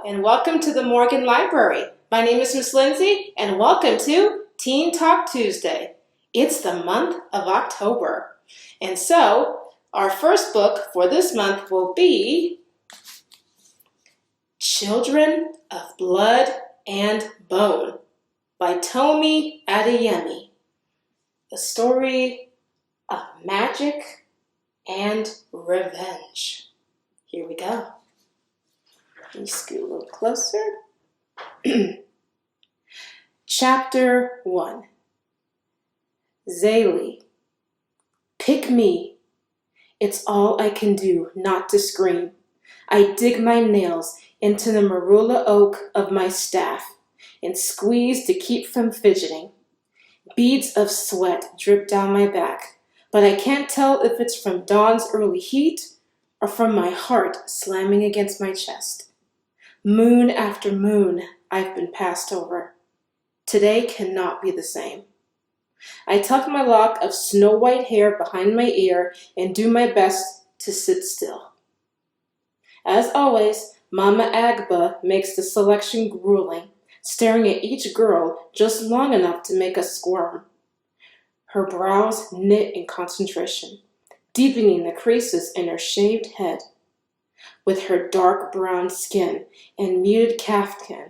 and welcome to the Morgan Library. My name is Miss Lindsay, and welcome to Teen Talk Tuesday. It's the month of October, and so our first book for this month will be Children of Blood and Bone by Zélie Adebola. The story of magic and revenge. Here we go. Let me scoot a little closer. Chapter 1. Zaylee, pick me. It's all I can do not to scream. I dig my nails into the marula oak of my staff and squeeze to keep from fidgeting. Beads of sweat drip down my back, but I can't tell if it's from dawn's early heat or from my heart slamming against my chest. Moon after moon, I've been passed over. Today cannot be the same. I tuck my lock of snow-white hair behind my ear and do my best to sit still. As always, Mama Agba makes the selection grueling, staring at each girl just long enough to make us squirm. Her brows knit in concentration, deepening the creases in her shaved head. With her dark brown skin and muted kaftan,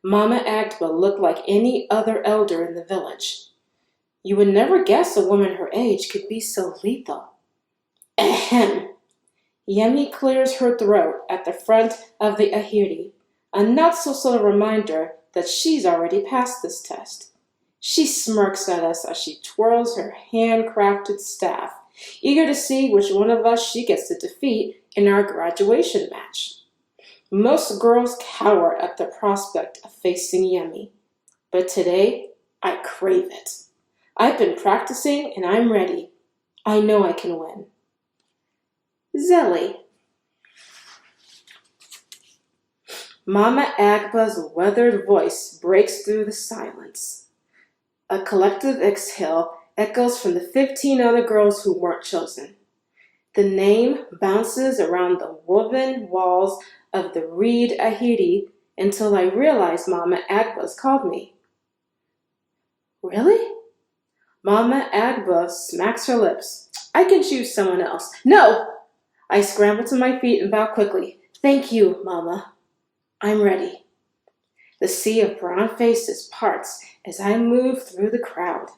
Mama Agba looked like any other elder in the village. You would never guess a woman her age could be so lethal. Ahem! Yemi clears her throat at the front of the Ahirty, a not-so-subtle reminder that she's already passed this test. She smirks at us as she twirls her handcrafted staff, eager to see which one of us she gets to defeat in our graduation match. Most girls cower at the prospect of facing Yemi, but today I crave it. I've been practicing and I'm ready. I know I can win. Zélie. Mama Agba's weathered voice breaks through the silence. A collective exhale echoes from the 15 other girls who weren't chosen. The name bounces around the woven walls of the reed Ahirty until I realize Mama Agba's called me. Really? Mama Agba smacks her lips. I can choose someone else. No! I scramble to my feet and bow quickly. Thank you, Mama. I'm ready. The sea of brown faces parts as I move through the crowd.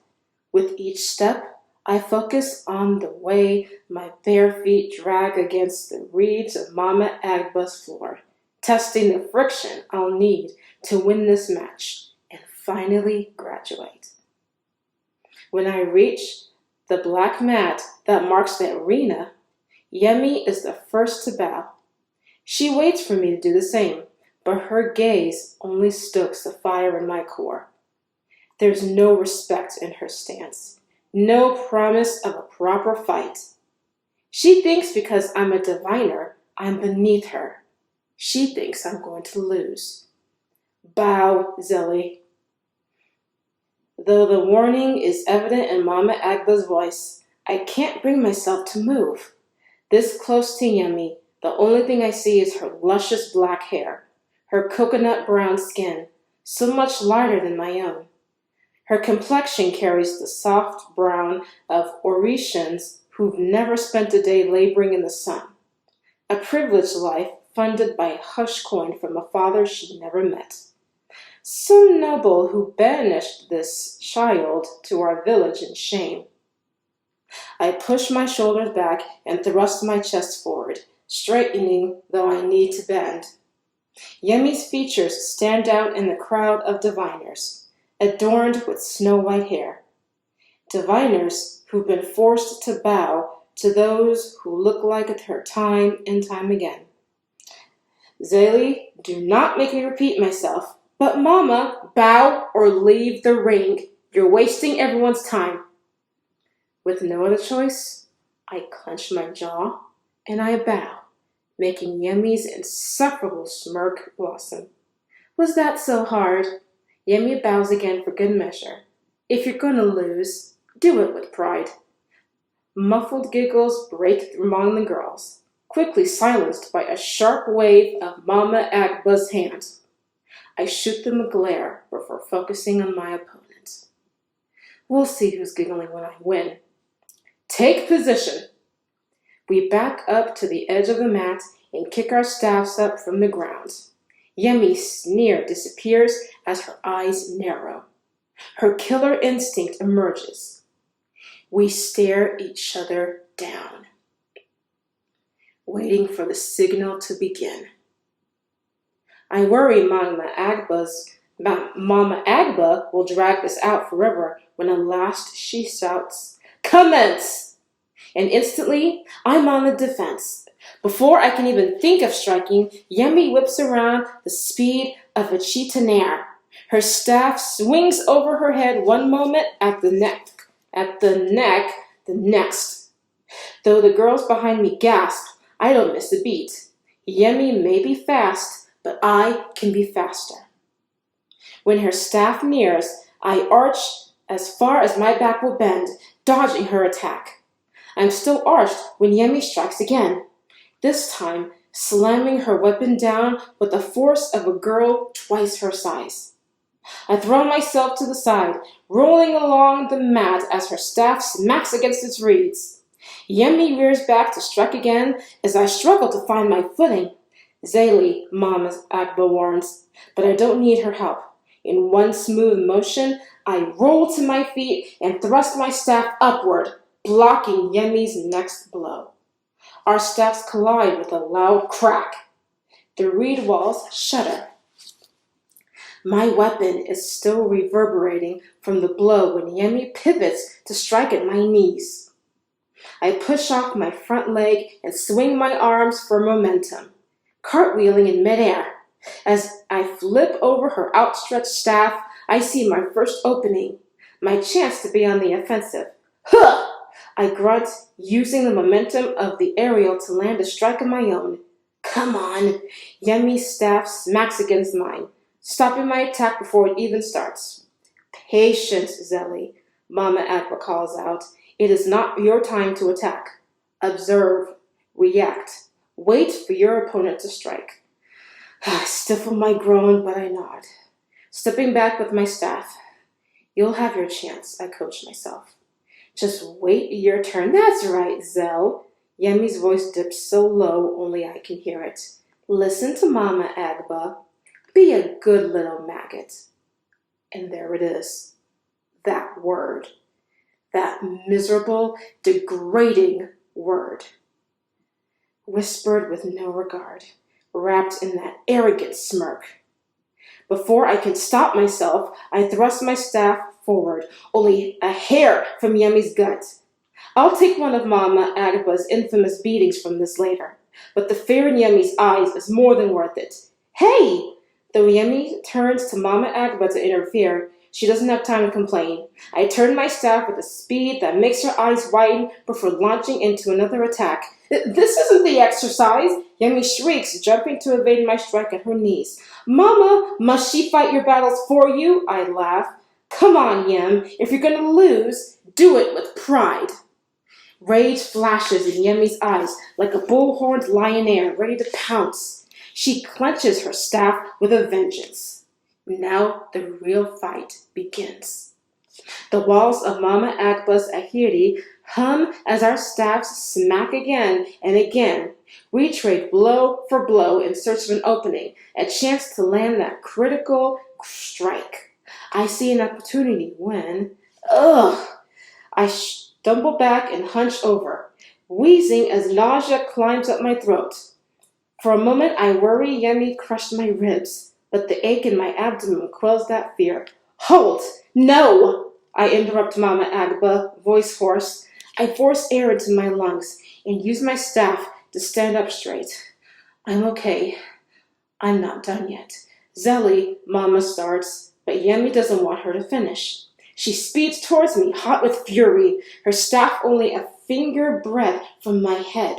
With each step, I focus on the way my bare feet drag against the reeds of Mama Agba's floor, testing the friction I'll need to win this match and finally graduate. When I reach the black mat that marks the arena, Yemi is the first to bow. She waits for me to do the same, but her gaze only stokes the fire in my core. There's no respect in her stance, no promise of a proper fight. She thinks because I'm a diviner, I'm beneath her. She thinks I'm going to lose. Bow, Zélie. Though the warning is evident in Mama Agba's voice, I can't bring myself to move. This close to Yemi, the only thing I see is her luscious black hair, her coconut brown skin, so much lighter than my own. Her complexion carries the soft brown of Orïshans who've never spent a day laboring in the sun. A privileged life funded by a hush coin from a father she never met. Some noble who banished this child to our village in shame. I push my shoulders back and thrust my chest forward, straightening though I need to bend. Yemi's features stand out in the crowd of diviners, adorned with snow-white hair. Diviners who've been forced to bow to those who look like her time and time again. Zélie, do not make me repeat myself, but Mama, bow or leave the ring. You're wasting everyone's time. With no other choice, I clench my jaw and I bow, making Yemi's insufferable smirk blossom. Was that so hard? Yemi bows again for good measure. If you're going to lose, do it with pride. Muffled giggles break among the girls. quickly silenced by a sharp wave of Mama Agba's hand. I shoot them a glare before focusing on my opponent. We'll see who's giggling when I win. Take position. We back up to the edge of the mat and kick our staffs up from the ground. Yemi's sneer disappears as her eyes narrow. Her killer instinct emerges. We stare each other down, waiting for the signal to begin. I worry Mama Agba will drag this out forever when at last she shouts, "Commence!" And instantly, I'm on the defense. Before I can even think of striking, Yemi whips around the speed of a cheetahnaire. Her staff swings over her head one moment, at the neck the next. Though the girls behind me gasp, I don't miss a beat. Yemi may be fast, but I can be faster. When her staff nears, I arch as far as my back will bend, dodging her attack. I'm still arched when Yemi strikes again, this time slamming her weapon down with the force of a girl twice her size. I throw myself to the side, rolling along the mat as her staff smacks against its reeds. Yemi rears back to strike again as I struggle to find my footing. Zaylee, Mama Agba warns, but I don't need her help. In one smooth motion, I roll to my feet and thrust my staff upward, blocking Yemi's next blow. Our staffs collide with a loud crack. The reed walls shudder. My weapon is still reverberating from the blow when Yemi pivots to strike at my knees. I push off my front leg and swing my arms for momentum, cartwheeling in midair. As I flip over her outstretched staff, I see my first opening, my chance to be on the offensive. Huh! I grunt, using the momentum of the aerial to land a strike of my own. Come on! Yemi's staff smacks against mine, stopping my attack before it even starts. Patience, Zélie, Mama Agba calls out. It is not your time to attack. Observe, react, wait for your opponent to strike. I stifle my groan, but I nod, stepping back with my staff. You'll have your chance, I coach myself. Just wait your turn. That's right, Zell. Yemi's voice dips so low only I can hear it. Listen to Mama Agba. Be a good little maggot. And there it is. That word. That miserable, degrading word. Whispered with no regard, wrapped in that arrogant smirk. Before I can stop myself, I thrust my staff forward, only a hair from Yemi's gut. I'll take one of Mama Agba's infamous beatings from this later, but the fear in Yemi's eyes is more than worth it. Hey! Though Yemi turns to Mama Agba to interfere, she doesn't have time to complain. I turn my staff with a speed that makes her eyes widen before launching into another attack. This isn't the exercise! Yemi shrieks, jumping to evade my strike at her knees. Mama, must she fight your battles for you? I laugh. Come on, Yem. If you're going to lose, do it with pride. Rage flashes in Yemi's eyes like a bull-horned lionaire ready to pounce. She clenches her staff with a vengeance. Now the real fight begins. The walls of Mama Agba's Ahirty hum as our staffs smack again and again. We trade blow for blow in search of an opening, a chance to land that critical strike. I see an opportunity when, I stumble back and hunch over, wheezing as nausea climbs up my throat. For a moment, I worry Yemi crushed my ribs, but the ache in my abdomen quells that fear. Halt! No! I interrupt Mama Agba, voice hoarse. I force air into my lungs and use my staff to stand up straight. I'm okay. I'm not done yet. Zélie, Mama starts, but Yemi doesn't want her to finish. She speeds towards me, hot with fury, her staff only a finger breadth from my head.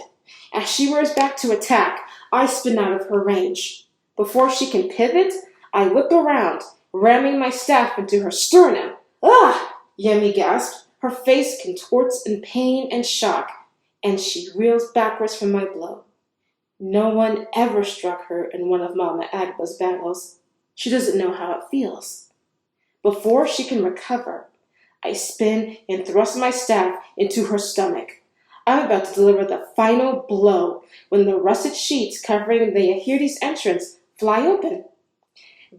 As she rears back to attack, I spin out of her range. Before she can pivot, I whip around, ramming my staff into her sternum. Ah! Yemi gasped. Her face contorts in pain and shock, and she reels backwards from my blow. No one ever struck her in one of Mama Agba's battles. She doesn't know how it feels. Before she can recover, I spin and thrust my staff into her stomach. I'm about to deliver the final blow when the russet sheets covering the Ahirty's entrance fly open.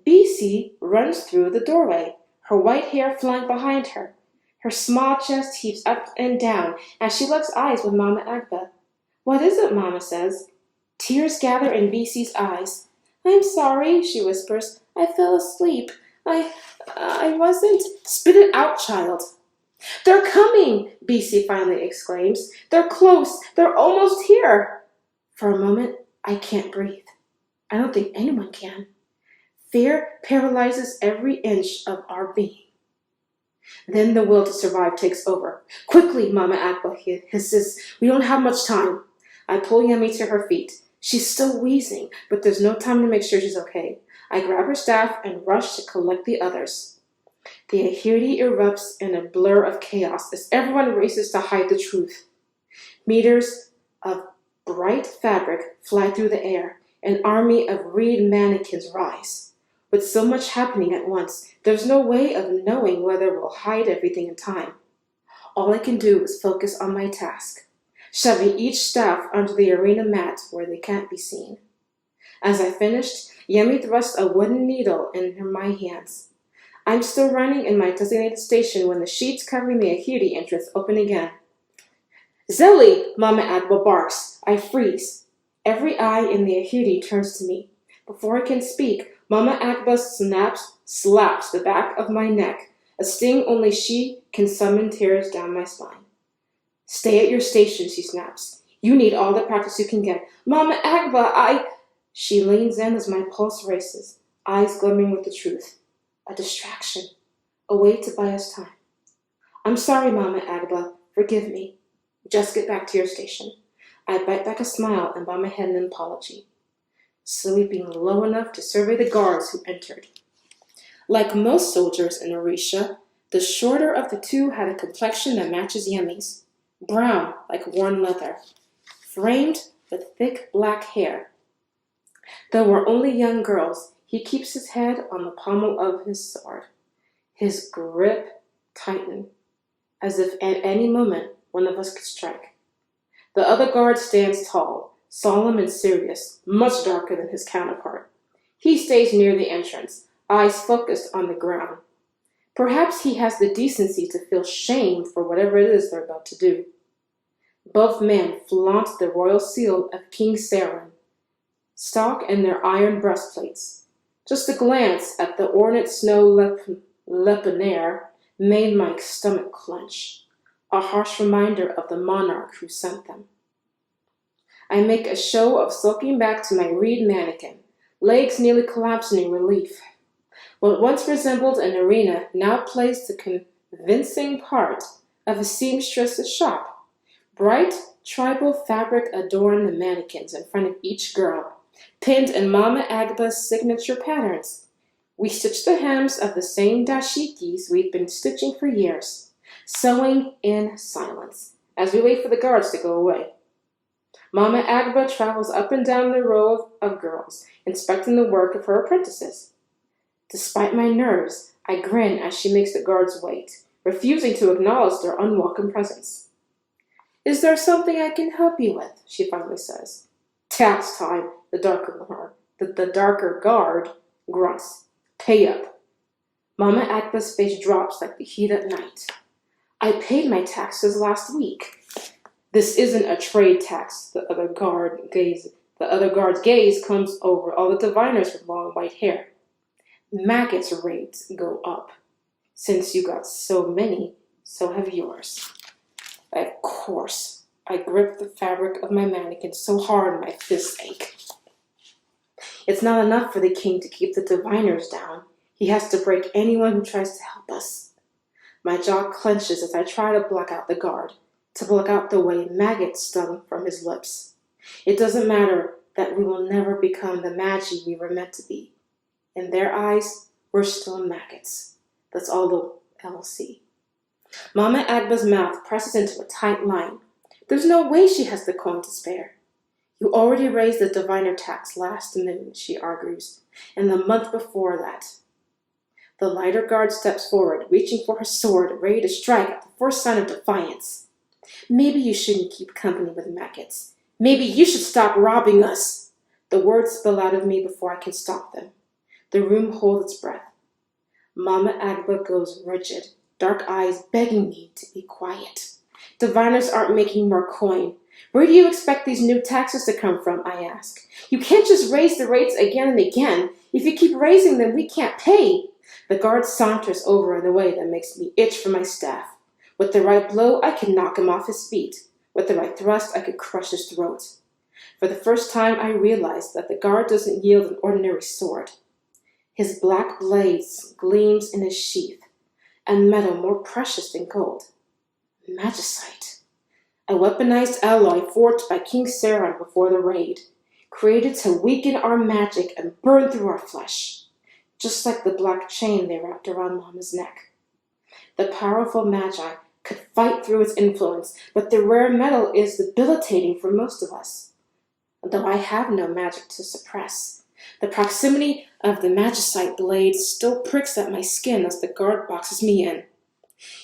BC runs through the doorway, her white hair flying behind her. Her small chest heaves up and down as she locks eyes with Mama Agba. "What is it?" Mama says. Tears gather in BC's eyes. "I'm sorry," she whispers. "I fell asleep. I wasn't—" "Spit it out, child." "They're coming!" BC finally exclaims. "They're close. They're almost here." For a moment, I can't breathe. I don't think anyone can. Fear paralyzes every inch of our being. Then the will to survive takes over. "Quickly," Mama Agba hisses. "We don't have much time." I pull Yummy to her feet. She's still wheezing, but there's no time to make sure she's okay. I grab her staff and rush to collect the others. The Ahirty erupts in a blur of chaos as everyone races to hide the truth. Meters of bright fabric fly through the air. An army of reed mannequins rise. With so much happening at once, there's no way of knowing whether we'll hide everything in time. All I can do is focus on my task, shoving each staff onto the arena mat where they can't be seen. As I finished, Yummy thrust a wooden needle in my hands. I'm still running in my designated station when the sheets covering the Ahirty entrance open again. "Zélie!" Mama Adebola barks. I freeze. Every eye in the Ahirty turns to me. Before I can speak, Mama Agba slaps the back of my neck, a sting only she can summon tears down my spine. "Stay at your station," she snaps. "You need all the practice you can get." "Mama Agba, She leans in as my pulse races, eyes glimmering with the truth. A distraction, a way to buy us time. "I'm sorry, Mama Agba. Forgive me. Just get back to your station." I bite back a smile and bow my head in an apology, sweeping low enough to survey the guards who entered. Like most soldiers in Orïsha, the shorter of the two had a complexion that matches Yummy's, brown like worn leather, framed with thick black hair. Though we're only young girls, he keeps his head on the pommel of his sword. His grip tightened, as if at any moment one of us could strike. The other guard stands tall, solemn and serious, much darker than his counterpart. He stays near the entrance, eyes focused on the ground. Perhaps he has the decency to feel shame for whatever it is they're about to do. Both men flaunt the royal seal of King Saren, stalk in their iron breastplates. Just a glance at the ornate snow leoponaire made my stomach clench, a harsh reminder of the monarch who sent them. I make a show of sulking back to my reed mannequin, legs nearly collapsing in relief. What once resembled an arena now plays the convincing part of a seamstress's shop. Bright tribal fabric adorned the mannequins in front of each girl, pinned in Mama Agba's signature patterns. We stitch the hems of the same dashikis we've been stitching for years, sewing in silence, as we wait for the guards to go away. Mama Agba travels up and down the row of girls, inspecting the work of her apprentices. Despite my nerves, I grin as she makes the guards wait, refusing to acknowledge their unwelcome presence. "Is there something I can help you with?" she finally says. "Tax time," the darker guard grunts. "Pay up." Mama Agba's face drops like the heat at night. "I paid my taxes last week." "This isn't a trade tax," the other guard's gaze comes over all the diviners with long white hair. "Maggots' rates go up. Since you got so many, so have yours." Of course. I grip the fabric of my mannequin so hard my fists ache. It's not enough for the king to keep the diviners down. He has to break anyone who tries to help us. My jaw clenches as I try to block out the guard, to block out the way maggots stung from his lips. It doesn't matter that we will never become the Magi we were meant to be. In their eyes, we're still maggots. That's all they'll see. Mama Agba's mouth presses into a tight line. There's no way she has the coin to spare. You already raised the diviner tax last moon, she argues, and the month before that. The lighter guard steps forward, reaching for her sword, ready to strike at the first sign of defiance. Maybe you shouldn't keep company with maggots. Maybe you should stop robbing us. The words spill out of me before I can stop them. The room holds its breath. Mama Agba goes rigid, dark eyes begging me to be quiet. Diviners aren't making more coin. Where do you expect these new taxes to come from, I ask. You can't just raise the rates again and again. If you keep raising them, we can't pay. The guard saunters over in a way that makes me itch for my staff. With the right blow, I could knock him off his feet. With the right thrust, I could crush his throat. For the first time, I realize that the guard doesn't yield an ordinary sword. His black blades gleams in his sheath, a metal more precious than gold. Magicite, a weaponized alloy forged by King Saron before the raid, created to weaken our magic and burn through our flesh, just like the black chain they wrapped around Mama's neck. The powerful Magi could fight through its influence, but the rare metal is debilitating for most of us. Though I have no magic to suppress, the proximity of the magicite blade still pricks at my skin as the guard boxes me in.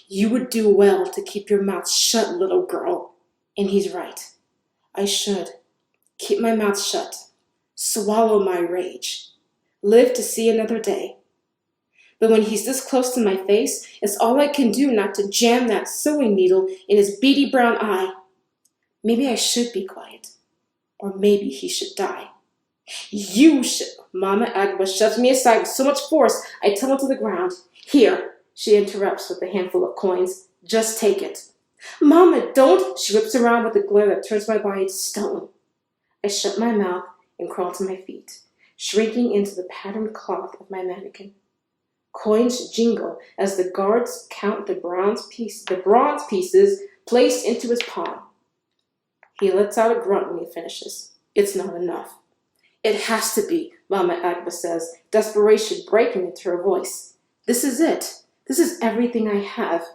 You would do well to keep your mouth shut, little girl. And he's right. I should. Keep my mouth shut. Swallow my rage. Live to see another day. But when he's this close to my face, it's all I can do not to jam that sewing needle in his beady brown eye. Maybe I should be quiet. Or maybe he should die. You should. Mama Agba shoves me aside with so much force, I tumble to the ground. Here, she interrupts with a handful of coins. Just take it. Mama, don't! She whips around with a glare that turns my body to stone. I shut my mouth and crawl to my feet, shrinking into the patterned cloth of my mannequin. Coins jingle as the guards count the bronze pieces placed into his palm. He lets out a grunt when he finishes. It's not enough. It has to be, Mama Agba says, desperation breaking into her voice. This is it. This is everything I have.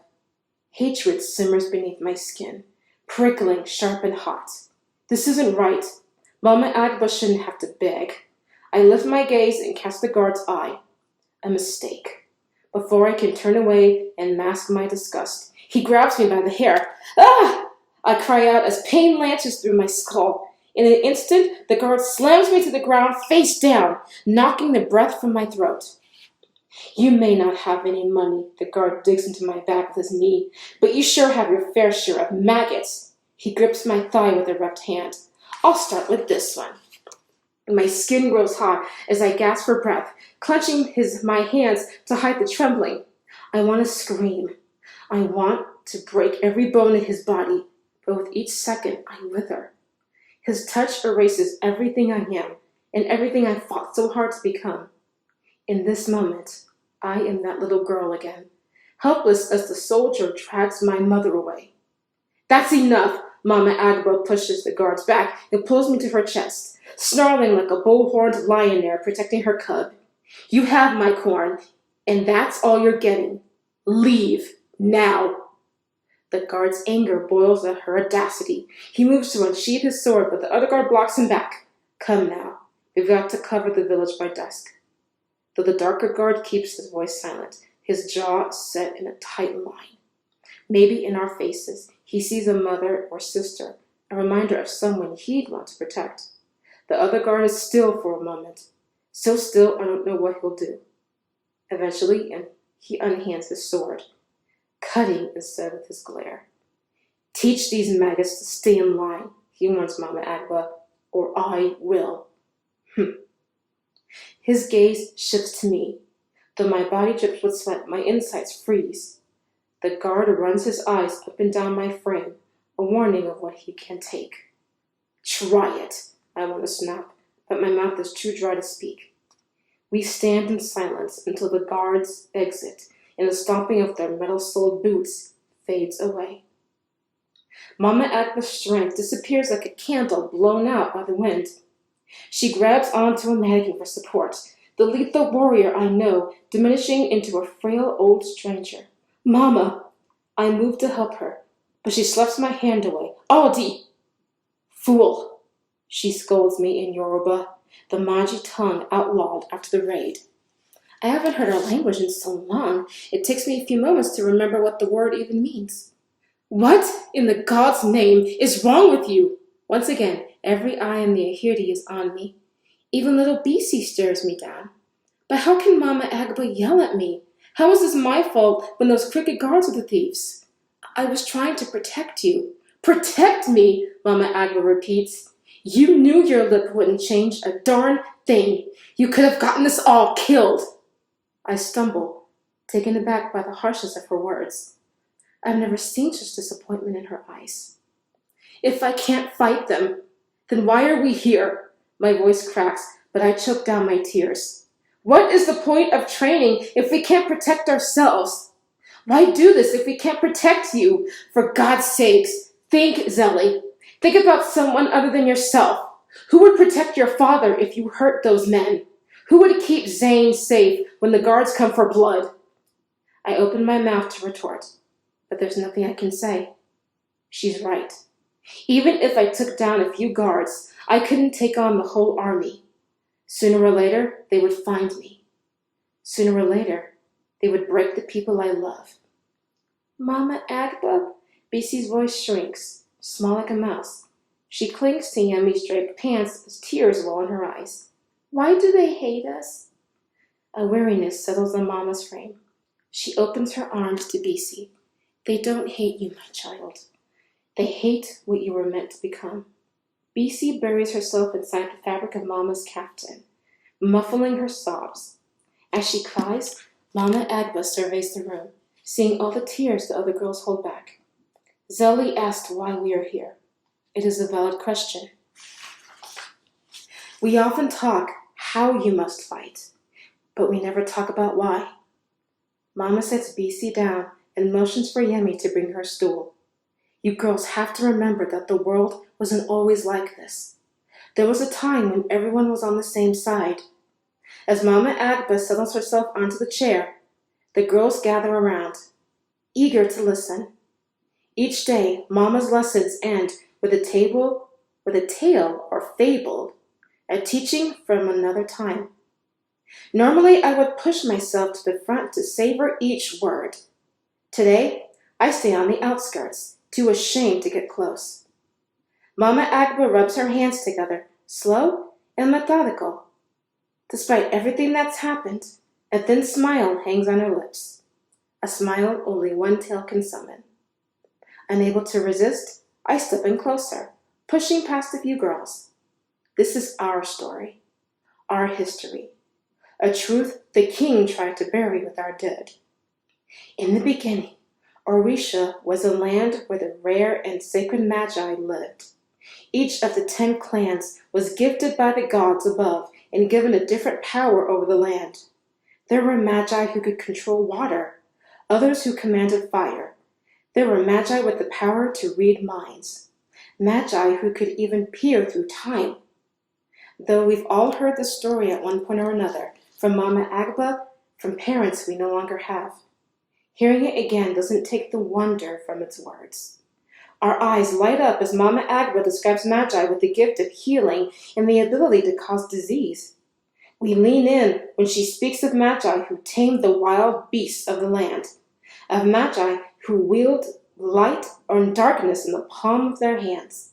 Hatred simmers beneath my skin, prickling, sharp and hot. This isn't right. Mama Agba shouldn't have to beg. I lift my gaze and catch the guard's eye. A mistake. Before I can turn away and mask my disgust, he grabs me by the hair. Ah! I cry out as pain lances through my skull. In an instant, the guard slams me to the ground face down, knocking the breath from my throat. You may not have any money, the guard digs into my back with his knee, but you sure have your fair share of maggots. He grips my thigh with a rough hand. I'll start with this one. My skin grows hot as I gasp for breath, clenching my hands to hide the trembling. I want to scream. I want to break every bone in his body, but with each second I wither. His touch erases everything I am and everything I fought so hard to become. In this moment, I am that little girl again, helpless as the soldier drags my mother away. That's enough! Mama Agba pushes the guards back and pulls me to her chest, snarling like a bull-horned lioness protecting her cub. You have my corn, and that's all you're getting. Leave, now! The guard's anger boils at her audacity. He moves to unsheath his sword, but the other guard blocks him back. Come now, we've got to cover the village by dusk. Though the darker guard keeps his voice silent, his jaw set in a tight line. Maybe in our faces, he sees a mother or sister, a reminder of someone he'd want to protect. The other guard is still for a moment. So still, I don't know what he'll do. Eventually, he unhands his sword, cutting instead of his glare. Teach these maggots to stay in line, he warns Mama Agba, or I will. His gaze shifts to me. Though my body drips with sweat, my insides freeze. The guard runs his eyes up and down my frame, a warning of what he can take. Try it, I want to snap, but my mouth is too dry to speak. We stand in silence until the guards exit, and the stomping of their metal-soled boots fades away. Mama Agba's strength disappears like a candle blown out by the wind. She grabs onto a mannequin for support, the lethal warrior I know diminishing into a frail old stranger. Mama! I move to help her, but she slaps my hand away. Aldi! Fool! she scolds me in Yoruba, the Magi tongue outlawed after the raid. I haven't heard our language in so long, it takes me a few moments to remember what the word even means. What in the God's name is wrong with you? Once again, every eye in the Ahirty is on me. Even little Bisi stares me down. But how can Mama Agba yell at me? How is this my fault when those crooked guards are the thieves? I was trying to protect you. Protect me, Mama Agba repeats. You knew your lip wouldn't change a darn thing. You could have gotten us all killed. I stumble, taken aback by the harshness of her words. I've never seen such disappointment in her eyes. If I can't fight them, then why are we here? My voice cracks, but I choke down my tears. What is the point of training if we can't protect ourselves? Why do this if we can't protect you? For God's sakes, think, Zélie. Think about someone other than yourself. Who would protect your father if you hurt those men? Who would keep Zane safe when the guards come for blood? I open my mouth to retort, but there's nothing I can say. She's right. Even if I took down a few guards, I couldn't take on the whole army. Sooner or later, they would find me. Sooner or later, they would break the people I love. Mama Agba? Bisi's voice shrinks, small like a mouse. She clings to Yemi's draped pants as tears well in her eyes. Why do they hate us? A weariness settles on Mama's frame. She opens her arms to Bisi. They don't hate you, my child. They hate what you were meant to become. Bisi buries herself inside the fabric of Mama's caftan, muffling her sobs. As she cries, Mama Agba surveys the room, seeing all the tears the other girls hold back. Zélie asked why we are here. It is a valid question. We often talk how you must fight, but we never talk about why. Mama sets Bisi down and motions for Yemi to bring her a stool. You girls have to remember that the world wasn't always like this. There was a time when everyone was on the same side. As Mama Agba settles herself onto the chair, the girls gather around, eager to listen. Each day, Mama's lessons end with a tale or fable, a teaching from another time. Normally, I would push myself to the front to savor each word. Today, I stay on the outskirts, too ashamed to get close. Mama Agba rubs her hands together, slow and methodical. Despite everything that's happened, a thin smile hangs on her lips, a smile only one tale can summon. Unable to resist, I step in closer, pushing past a few girls. This is our story, our history, a truth the king tried to bury with our dead. In the beginning, Orïsha was a land where the rare and sacred Magi lived. Each of the 10 clans was gifted by the gods above and given a different power over the land. There were Magi who could control water, others who commanded fire. There were Magi with the power to read minds, Magi who could even peer through time. Though we've all heard the story at one point or another, from Mama Agba, from parents we no longer have. Hearing it again doesn't take the wonder from its words. Our eyes light up as Mama Agba describes Magi with the gift of healing and the ability to cause disease. We lean in when she speaks of Magi who tamed the wild beasts of the land, of Magi who wield light or darkness in the palm of their hands.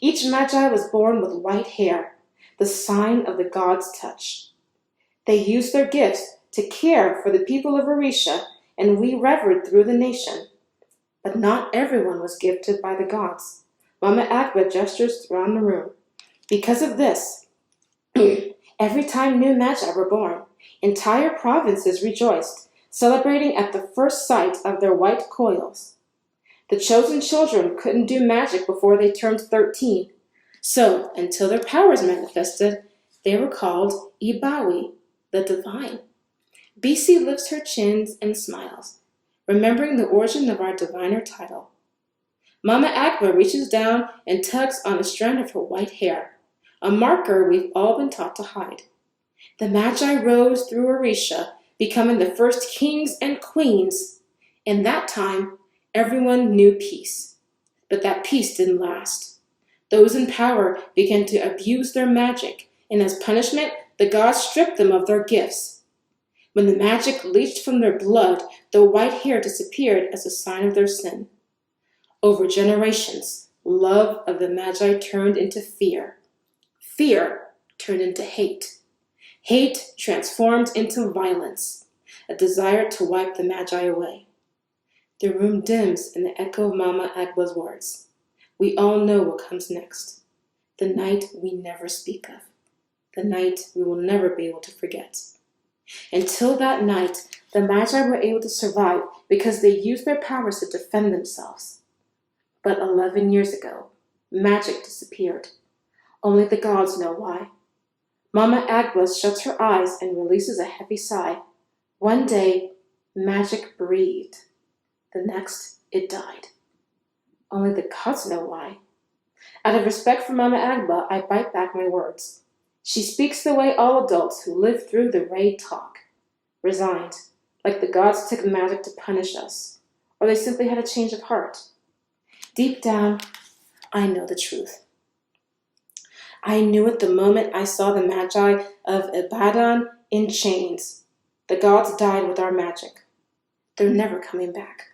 Each Magi was born with white hair, the sign of the gods' touch. They used their gifts to care for the people of Orïsha, and we revered through the nation. But not everyone was gifted by the gods. Mama Agba gestures around the room. Because of this, every time new Magi were born, entire provinces rejoiced, celebrating at the first sight of their white coils. The chosen children couldn't do magic before they turned 13, so until their powers manifested, they were called Ibawi, the divine. Bisi lifts her chins and smiles, remembering the origin of our diviner title. Mama Agba reaches down and tugs on a strand of her white hair, a marker we've all been taught to hide. The Magi rose through Orïsha, becoming the first kings and queens. In that time, everyone knew peace. But that peace didn't last. Those in power began to abuse their magic, and as punishment, the gods stripped them of their gifts. When the magic leached from their blood, the white hair disappeared as a sign of their sin. Over generations, love of the Magi turned into fear. Fear turned into hate. Hate transformed into violence, a desire to wipe the Magi away. The room dims in the echo of Mama Agba's words. We all know what comes next. The night we never speak of. The night we will never be able to forget. Until that night, the Magi were able to survive because they used their powers to defend themselves. But 11 years ago, magic disappeared. Only the gods know why. Mama Agba shuts her eyes and releases a heavy sigh. One day, magic breathed. The next, it died. Only the gods know why. Out of respect for Mama Agba, I bite back my words. She speaks the way all adults who live through the raid talk. Resigned, like the gods took magic to punish us, or they simply had a change of heart. Deep down, I know the truth. I knew it the moment I saw the Magi of Ibadan in chains. The gods died with our magic. They're never coming back.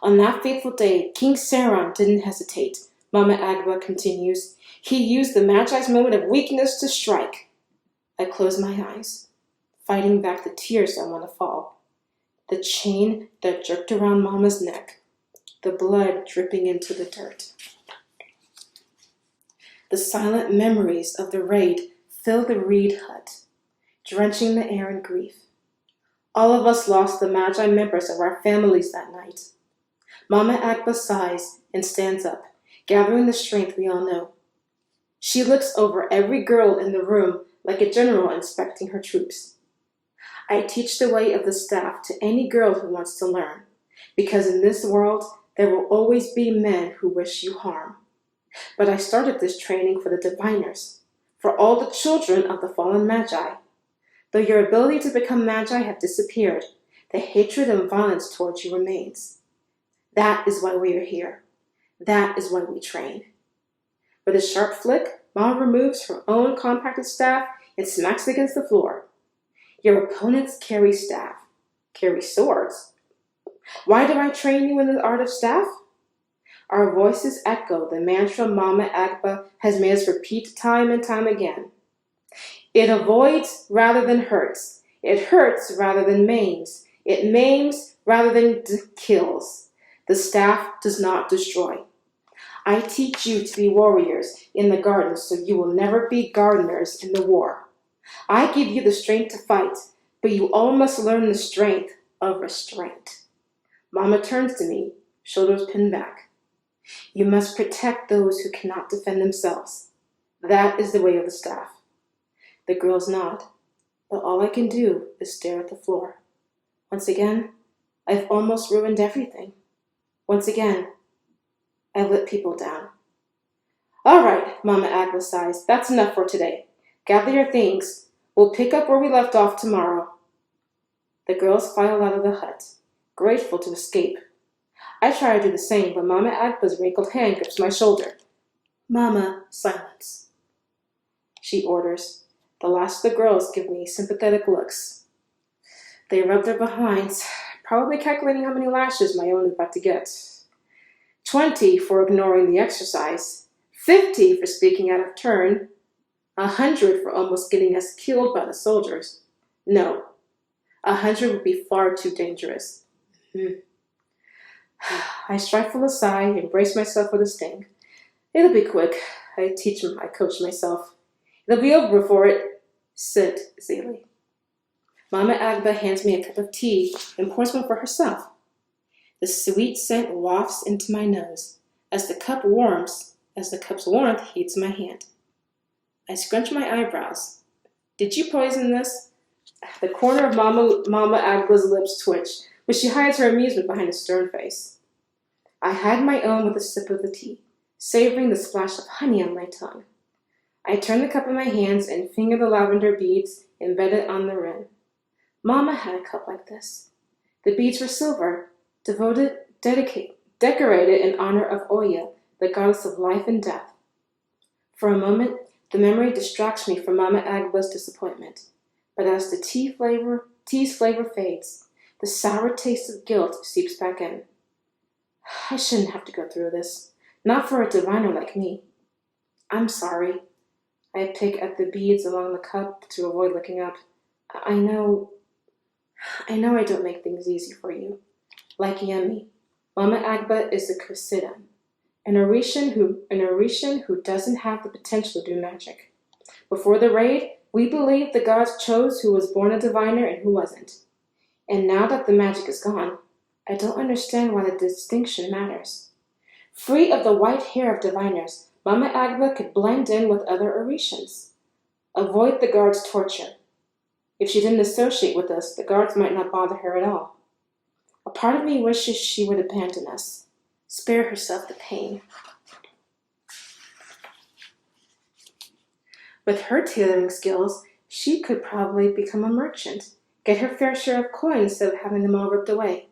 On that fateful day, King Saron didn't hesitate. Mama Agba continues. He used the Magi's moment of weakness to strike. I close my eyes, fighting back the tears that want to fall. The chain that jerked around Mama's neck, the blood dripping into the dirt. The silent memories of the raid fill the reed hut, drenching the air in grief. All of us lost the Magi members of our families that night. Mama Agba sighs and stands up, gathering the strength we all know. She looks over every girl in the room like a general inspecting her troops. I teach the way of the staff to any girl who wants to learn, because in this world there will always be men who wish you harm. But I started this training for the diviners, for all the children of the fallen Magi. Though your ability to become Magi have disappeared, the hatred and violence towards you remains. That is why we are here. That is why we train. With a sharp flick, Mom removes her own compacted staff and smacks it against the floor. Your opponents carry staff, carry swords. Why do I train you in the art of staff? Our voices echo the mantra Mama Agba has made us repeat time and time again. It avoids rather than hurts. It hurts rather than maims. It maims rather than kills. The staff does not destroy. I teach you to be warriors in the garden so you will never be gardeners in the war. I give you the strength to fight, but you all must learn the strength of restraint. Mama turns to me, shoulders pinned back. You must protect those who cannot defend themselves. That is the way of the staff. The girls nod, but all I can do is stare at the floor. Once again, I've almost ruined everything. Once again, I've let people down. All right, Mama Agba sighs. That's enough for today. Gather your things. We'll pick up where we left off tomorrow. The girls file out of the hut, grateful to escape. I try to do the same, but Mama Agba's wrinkled hand grips my shoulder. Mama, silence. She orders. The last of the girls give me sympathetic looks. They rub their behinds, probably calculating how many lashes my own is about to get. 20 for ignoring the exercise, 50 for speaking out of turn, 100 for almost getting us killed by the soldiers. No, 100 would be far too dangerous. I stifle a sigh and brace myself for the sting. It'll be quick. I coach myself. It'll be over before it. Sit, Zélie. Mama Agba hands me a cup of tea and pours one for herself. The sweet scent wafts into my nose as the cup's warmth heats my hand. I scrunch my eyebrows. Did you poison this? The corner of Mama Agba's lips twitch, but she hides her amusement behind a stern face. I had my own with a sip of the tea, savoring the splash of honey on my tongue. I turn the cup in my hands and finger the lavender beads embedded on the rim. Mama had a cup like this. The beads were silver, decorated in honor of Oya, the goddess of life and death. For a moment, the memory distracts me from Mama Agba's disappointment. But as the tea's flavor fades, the sour taste of guilt seeps back in. I shouldn't have to go through this. Not for a diviner like me. I'm sorry. I pick at the beads along the cup to avoid looking up. I know I don't make things easy for you. Like Yemi, Mama Agba is a Kusidam, an Orishan who doesn't have the potential to do magic. Before the raid, we believed the gods chose who was born a diviner and who wasn't. And now that the magic is gone, I don't understand why the distinction matters. Free of the white hair of diviners, Mama Agba could blend in with other Orishans. Avoid the guards' torture. If she didn't associate with us, the guards might not bother her at all. A part of me wishes she would abandon us, spare herself the pain. With her tailoring skills, she could probably become a merchant, get her fair share of coins instead of having them all ripped away.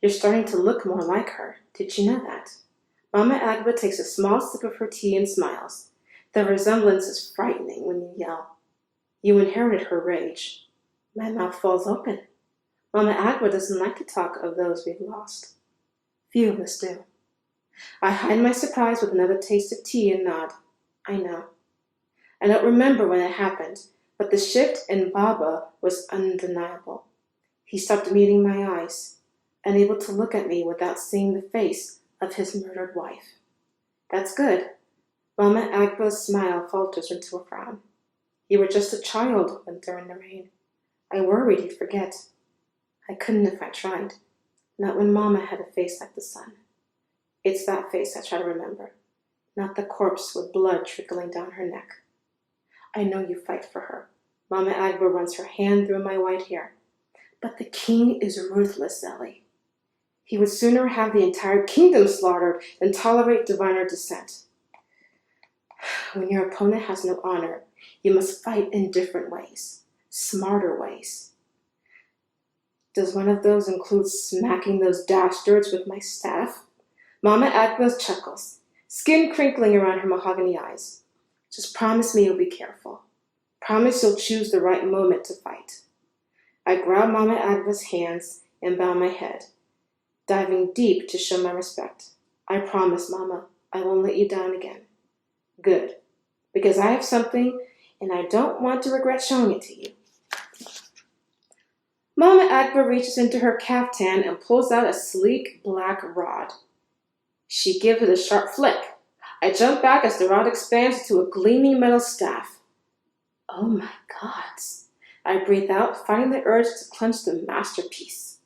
You're starting to look more like her. Did you know that? Mama Agba takes a small sip of her tea and smiles. The resemblance is frightening when you yell. You inherited her rage. My mouth falls open. Mama Agba doesn't like to talk of those we've lost. Few of us do. I hide my surprise with another taste of tea and nod. I know. I don't remember when it happened, but the shift in Baba was undeniable. He stopped meeting my eyes, unable to look at me without seeing the face of his murdered wife. That's good. Mama Agba's smile falters into a frown. You were just a child when during the rain. I worried you'd forget. I couldn't if I tried. Not when Mama had a face like the sun. It's that face I try to remember, not the corpse with blood trickling down her neck. I know you fight for her. Mama Agba runs her hand through my white hair. But the king is ruthless, Zélie. He would sooner have the entire kingdom slaughtered than tolerate diviner dissent. When your opponent has no honor, you must fight in different ways, smarter ways. Does one of those include smacking those dastards with my staff? Mama Agba chuckles, skin crinkling around her mahogany eyes. Just promise me you'll be careful. Promise you'll choose the right moment to fight. I grab Mama Agba's hands and bow my head, diving deep to show my respect. I promise, Mama, I won't let you down again. Good, because I have something and I don't want to regret showing it to you. Mama Agba reaches into her caftan and pulls out a sleek black rod. She gives it a sharp flick. I jump back as the rod expands into a gleaming metal staff. Oh my gods. I breathe out, fighting the urge to clench the masterpiece.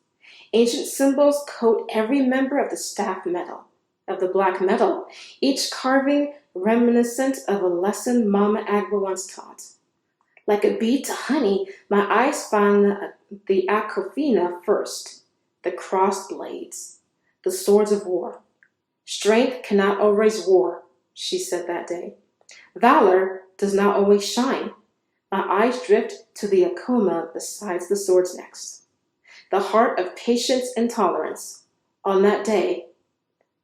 Ancient symbols coat every member of the black metal, each carving reminiscent of a lesson Mama Agba once taught. Like a bee to honey, my eyes find the akofina first, the crossed blades, the swords of war. Strength cannot always war, she said that day. Valor does not always shine. My eyes drift to the akoma besides the sword's next. The heart of patience and tolerance. On that day,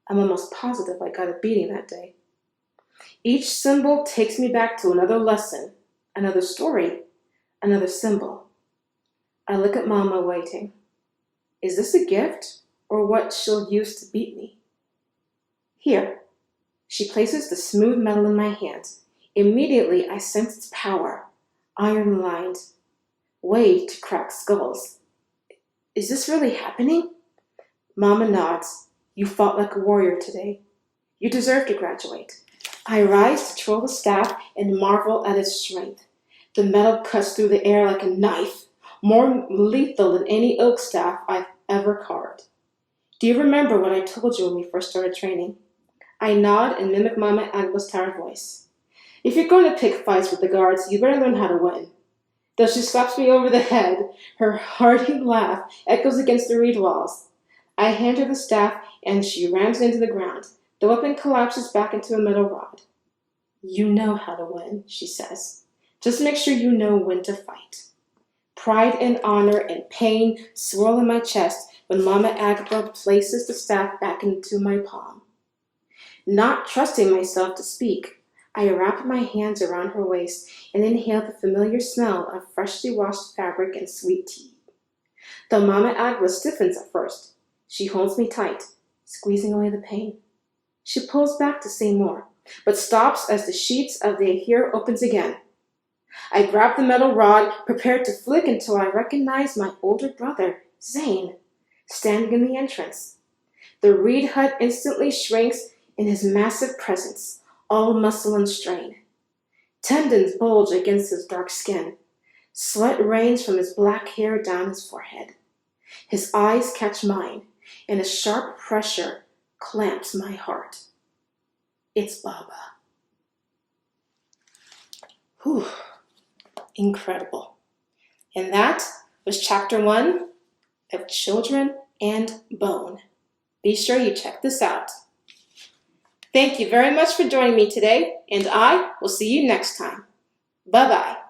I'm almost positive I got a beating that day. Each symbol takes me back to another lesson, another story, another symbol. I look at Mama waiting. Is this a gift or what she'll use to beat me? Here. She places the smooth metal in my hands. Immediately I sense its power, iron-lined, weighed to crack skulls. Is this really happening? Mama nods. You fought like a warrior today. You deserve to graduate. I rise to twirl the staff and marvel at its strength. The metal cuts through the air like a knife, more lethal than any oak staff I've ever carved. Do you remember what I told you when we first started training? I nod and mimic Mama Agba's tired voice. If you're going to pick fights with the guards, you better learn how to win. Though she slaps me over the head, her hearty laugh echoes against the reed walls. I hand her the staff and she rams it into the ground. The weapon collapses back into a metal rod. You know how to win, she says. Just make sure you know when to fight. Pride and honor and pain swirl in my chest when Mama Agba places the staff back into my palm. Not trusting myself to speak, I wrapped my hands around her waist and inhaled the familiar smell of freshly washed fabric and sweet tea. Though Mama Agba stiffens at first, she holds me tight, squeezing away the pain. She pulls back to say more, but stops as the sheets of the Ahirty opens again. I grab the metal rod, prepared to flick until I recognize my older brother, Zane, standing in the entrance. The reed hut instantly shrinks in his massive presence, all muscle and strain. Tendons bulge against his dark skin. Sweat rains from his black hair down his forehead. His eyes catch mine, and a sharp pressure clamps my heart. It's Baba. Whew. Incredible. And that was Chapter 1 of Children and Bone. Be sure you check this out. Thank you very much for joining me today, and I will see you next time. Bye-bye.